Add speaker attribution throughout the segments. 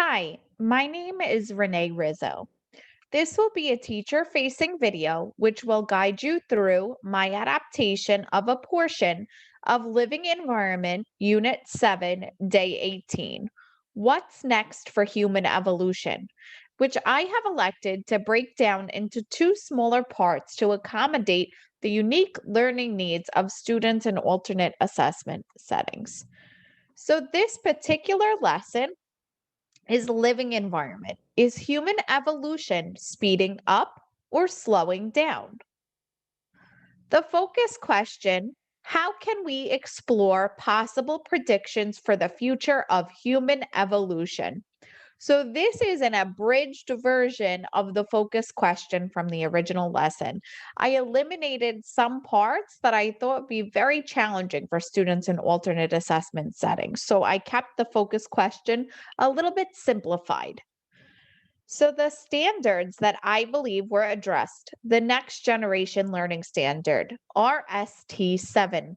Speaker 1: Hi, my name is Renee Rizzo. This will be a teacher facing video which will guide you through my adaptation of a portion of Living Environment Unit 7, Day 18. What's next for human evolution? Which I have elected to break down into two smaller parts to accommodate the unique learning needs of students in alternate assessment settings. So, this particular lesson is living environment. Is human evolution speeding up or slowing down? The focus question: how can we explore possible predictions for the future of human evolution? So, this is an abridged version of the focus question from the original lesson. I eliminated some parts that I thought would be very challenging for students in alternate assessment settings. So, I kept the focus question a little bit simplified. So, the standards that I believe were addressed, the Next Generation Learning Standard, RST 7,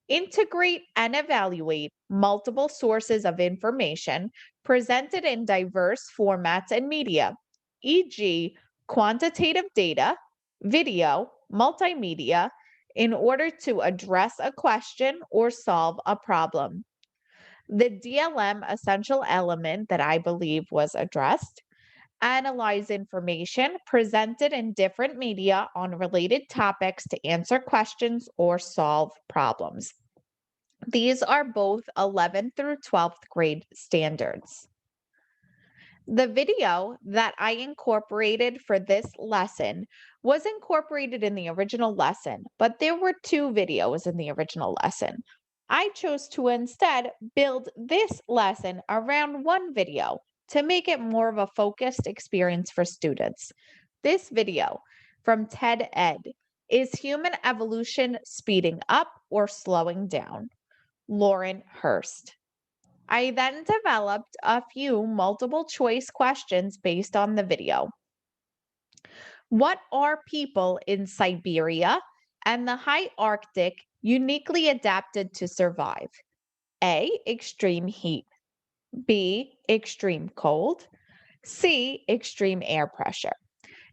Speaker 1: integrate and evaluate multiple sources of information presented in diverse formats and media, e.g., quantitative data, video, multimedia, in order to address a question or solve a problem. The DLM essential element that I believe was addressed: analyze information presented in different media on related topics to answer questions or solve problems. These are both 11th through 12th grade standards. The video that I incorporated for this lesson was incorporated in the original lesson, but there were two videos in the original lesson. I chose to instead build this lesson around one video to make it more of a focused experience for students. This video from TED Ed: is human evolution speeding up or slowing down? Lauren Hurst. I then developed a few multiple choice questions based on the video. What are people in Siberia and the high Arctic uniquely adapted to survive? A, extreme heat; B, extreme cold; C, extreme air pressure.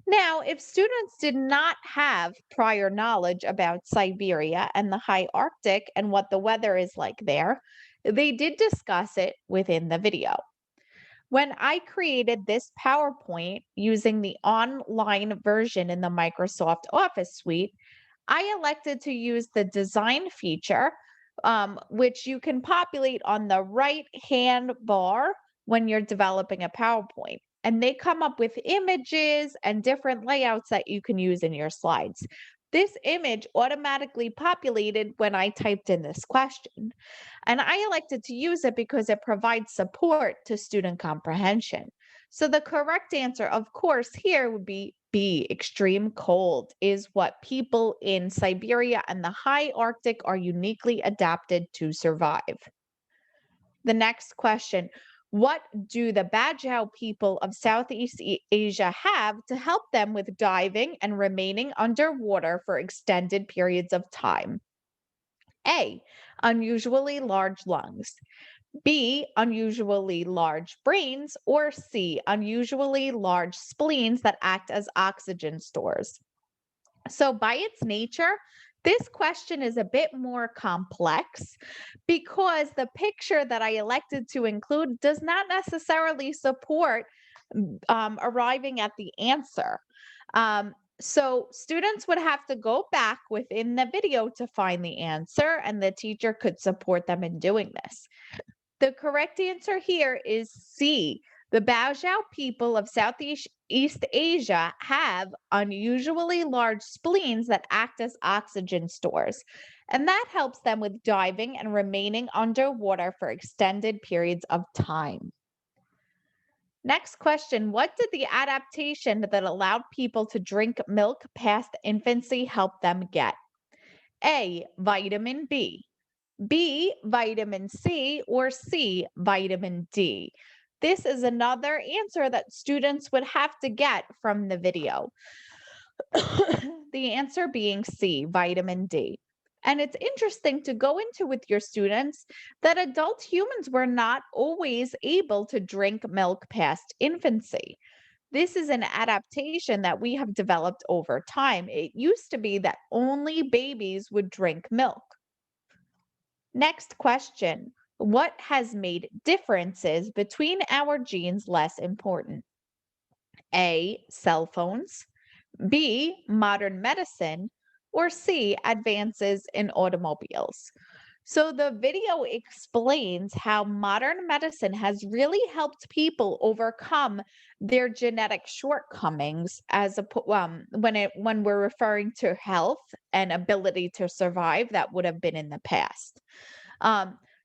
Speaker 1: Now, if students did not have prior knowledge about Siberia and the high Arctic and what the weather is like there, they did discuss it within the video. When I created this PowerPoint using the online version in the Microsoft Office suite, I elected to use the design feature, which you can populate on the right hand bar when you're developing a PowerPoint. And they come up with images and different layouts that you can use in your slides. This image automatically populated when I typed in this question. And I elected to use it because it provides support to student comprehension. So the correct answer, of course, here would be B, extreme cold, is what people in Siberia and the high Arctic are uniquely adapted to survive. The next question: what do the Bajau people of Southeast Asia have to help them with diving and remaining underwater for extended periods of time? A, unusually large lungs; B, unusually large brains; or C, unusually large spleens that act as oxygen stores. So, by its nature, this question is a bit more complex because the picture that I elected to include does not necessarily support arriving at the answer. So, students would have to go back within the video to find the answer, and the teacher could support them in doing this. The correct answer here is C. The Bajau people of Southeast East Asia have unusually large spleens that act as oxygen stores, and that helps them with diving and remaining underwater for extended periods of time. Next question: what did the adaptation that allowed people to drink milk past infancy help them get? A, vitamin B, vitamin C; or C, vitamin D. This is another answer that students would have to get from the video. The answer being C, vitamin D. And it's interesting to go into with your students that adult humans were not always able to drink milk past infancy. This is an adaptation that we have developed over time. It used to be that only babies would drink milk. Next question. What has made differences between our genes less important? A. Cell phones. B. Modern medicine. Or C. Advances in automobiles. So the video explains how modern medicine has really helped people overcome their genetic shortcomings when we're referring to health and ability to survive that would have been in the past.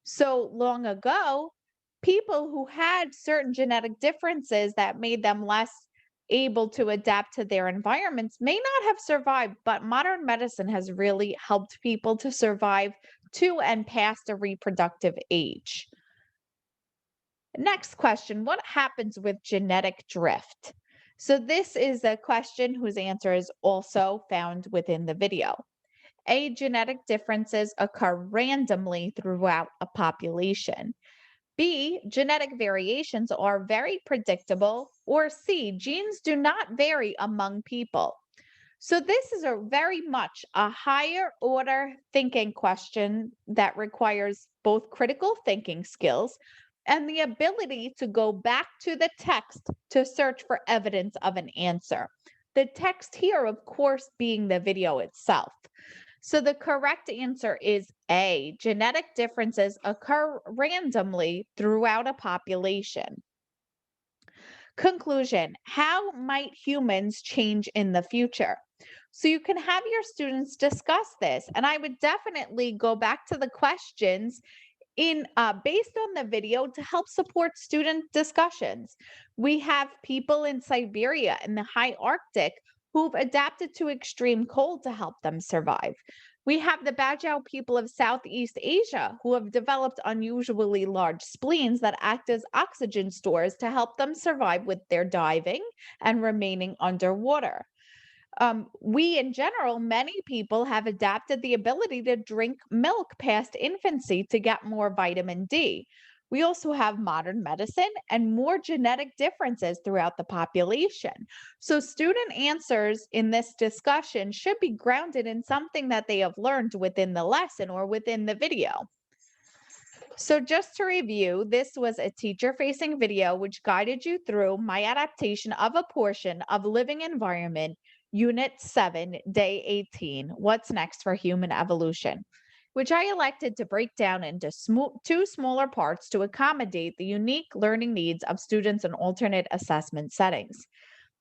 Speaker 1: So long ago, people who had certain genetic differences that made them less able to adapt to their environments may not have survived, but modern medicine has really helped people to survive to and past a reproductive age. Next question. What happens with genetic drift? So, this is a question whose answer is also found within the video. A. Genetic differences occur randomly throughout a population. B. Genetic variations are very predictable. Or C. Genes do not vary among people. So, this is a very much a higher order thinking question that requires both critical thinking skills and the ability to go back to the text to search for evidence of an answer. The text here, of course, being the video itself. So the correct answer is A. Genetic differences occur randomly throughout a population. Conclusion. How might humans change in the future? So you can have your students discuss this, and I would definitely go back to the questions in based on the video to help support student discussions. We have people in Siberia in the high Arctic who've adapted to extreme cold to help them survive. We have the Bajau people of Southeast Asia who have developed unusually large spleens that act as oxygen stores to help them survive with their diving and remaining underwater. We in general, many people have adapted the ability to drink milk past infancy to get more vitamin D. We also have modern medicine and more genetic differences throughout the population. So, student answers in this discussion should be grounded in something that they have learned within the lesson or within the video. So, just to review, this was a teacher facing video which guided you through my adaptation of a portion of Living Environment, Unit 7, Day 18. What's next for human evolution? Which I elected to break down into two smaller parts to accommodate the unique learning needs of students in alternate assessment settings.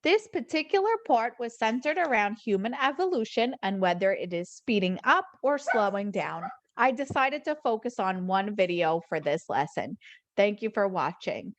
Speaker 1: This particular part was centered around human evolution and whether it is speeding up or slowing down. I decided to focus on one video for this lesson. Thank you for watching.